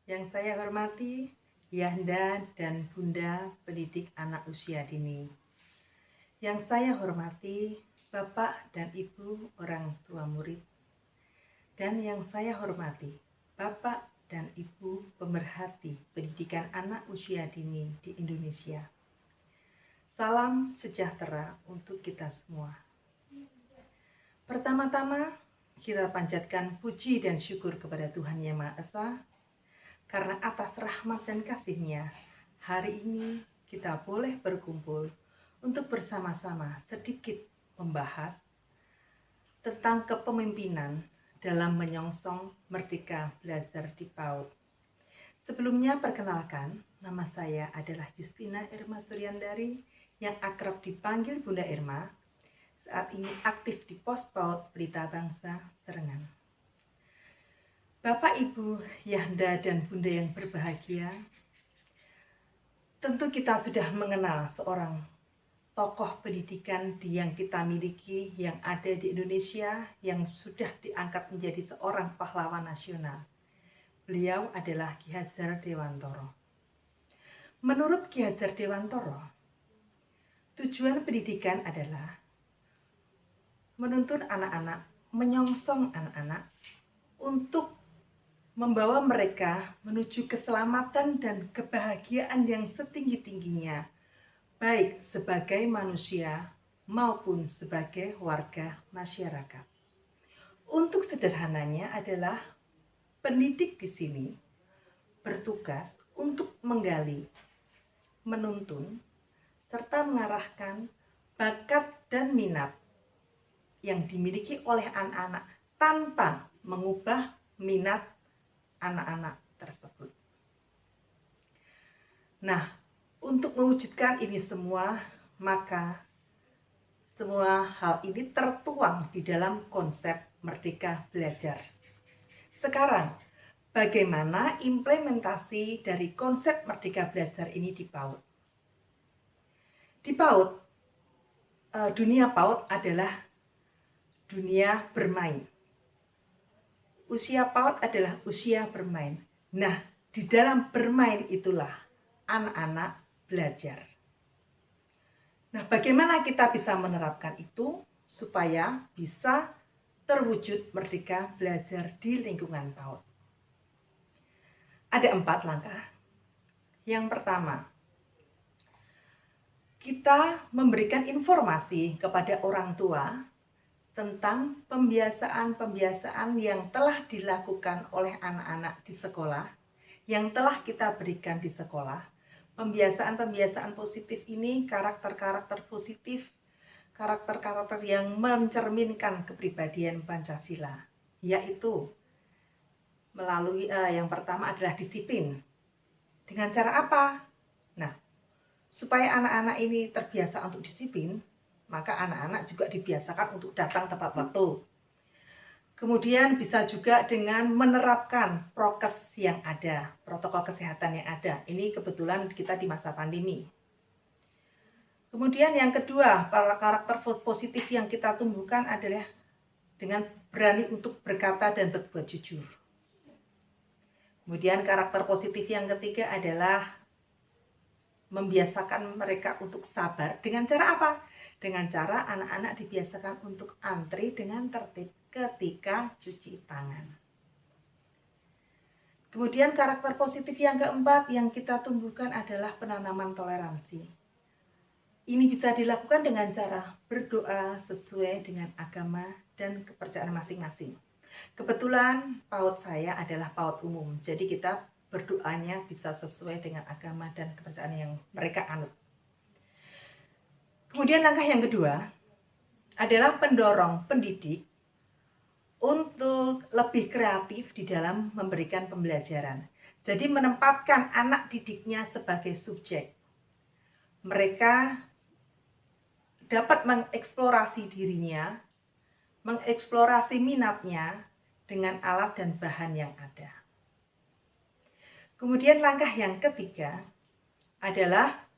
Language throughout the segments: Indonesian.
Yang saya hormati, Yanda dan Bunda pendidik anak usia dini. Yang saya hormati, Bapak dan Ibu orang tua murid. Dan yang saya hormati, Bapak dan Ibu pemerhati pendidikan anak usia dini di Indonesia. Salam sejahtera untuk kita semua. Pertama-tama, kita panjatkan puji dan syukur kepada Tuhan Yang Maha Esa, karena atas rahmat dan kasih-Nya, hari ini kita boleh berkumpul untuk bersama-sama sedikit membahas tentang kepemimpinan dalam menyongsong Merdeka Belajar di PAUD. Sebelumnya perkenalkan, nama saya adalah Justina Irma Suryandari yang akrab dipanggil Bunda Irma, saat ini aktif di Pos PAUD Pelita Bangsa, Serengan. Bapak, Ibu, Yanda, dan Bunda yang berbahagia, tentu kita sudah mengenal seorang tokoh pendidikan yang kita miliki yang ada di Indonesia yang sudah diangkat menjadi seorang pahlawan nasional. Beliau adalah Ki Hajar Dewantoro. Menurut Ki Hajar Dewantoro, tujuan pendidikan adalah menuntun anak-anak, menyongsong anak-anak untuk membawa mereka menuju keselamatan dan kebahagiaan yang setinggi-tingginya, baik sebagai manusia maupun sebagai warga masyarakat. Untuk sederhananya adalah pendidik di sini bertugas untuk menggali, menuntun, serta mengarahkan bakat dan minat yang dimiliki oleh anak-anak tanpa mengubah minat anak-anak tersebut. Nah, untuk mewujudkan ini semua, maka semua hal ini tertuang di dalam konsep Merdeka Belajar. Sekarang, bagaimana implementasi dari konsep Merdeka Belajar ini di PAUD? Di PAUD, dunia PAUD adalah dunia bermain. Usia PAUD adalah usia bermain. Nah, di dalam bermain itulah anak-anak belajar. Nah, bagaimana kita bisa menerapkan itu supaya bisa terwujud merdeka belajar di lingkungan PAUD? Ada 4 langkah. Yang pertama, kita memberikan informasi kepada orang tua tentang pembiasaan-pembiasaan yang telah dilakukan oleh anak-anak di sekolah, yang telah kita berikan di sekolah. Pembiasaan-pembiasaan positif ini karakter-karakter positif, karakter-karakter yang mencerminkan kepribadian Pancasila, yaitu melalui yang pertama adalah disiplin. Dengan cara apa? Nah, supaya anak-anak ini terbiasa untuk disiplin, maka anak-anak juga dibiasakan untuk datang tepat waktu. Kemudian bisa juga dengan menerapkan prokes yang ada, protokol kesehatan yang ada. Ini kebetulan kita di masa pandemi. Kemudian yang kedua, para karakter positif yang kita tumbuhkan adalah dengan berani untuk berkata dan berbuat jujur. Kemudian karakter positif yang ketiga adalah membiasakan mereka untuk sabar. Dengan cara apa? Dengan cara anak-anak dibiasakan untuk antri dengan tertib ketika cuci tangan. Kemudian karakter positif yang keempat yang kita tumbuhkan adalah penanaman toleransi. Ini bisa dilakukan dengan cara berdoa sesuai dengan agama dan kepercayaan masing-masing. Kebetulan PAUD saya adalah PAUD umum, jadi kita berdoanya bisa sesuai dengan agama dan kepercayaan yang mereka anut. Kemudian langkah yang kedua adalah pendorong pendidik untuk lebih kreatif di dalam memberikan pembelajaran. Jadi menempatkan anak didiknya sebagai subjek. Mereka dapat mengeksplorasi dirinya, mengeksplorasi minatnya dengan alat dan bahan yang ada. Kemudian langkah yang ketiga adalah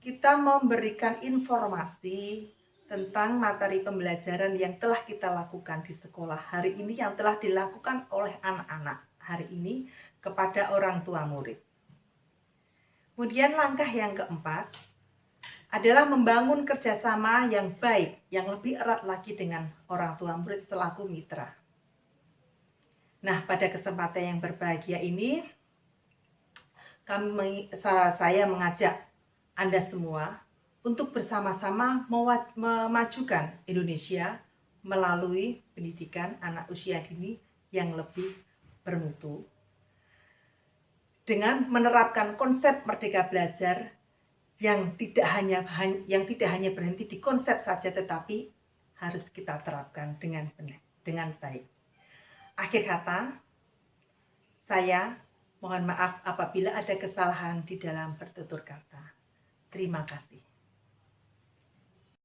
kita memberikan informasi tentang materi pembelajaran yang telah kita lakukan di sekolah hari ini, yang telah dilakukan oleh anak-anak hari ini kepada orang tua murid. Kemudian langkah yang keempat adalah membangun kerjasama yang baik, yang lebih erat lagi dengan orang tua murid selaku mitra. Nah, pada kesempatan yang berbahagia ini, saya mengajak Anda semua untuk bersama-sama memajukan Indonesia melalui pendidikan anak usia dini yang lebih bermutu. Dengan menerapkan konsep Merdeka Belajar yang tidak hanya berhenti di konsep saja, tetapi harus kita terapkan dengan baik. Akhir kata, saya mohon maaf apabila ada kesalahan di dalam bertutur kata. Terima kasih.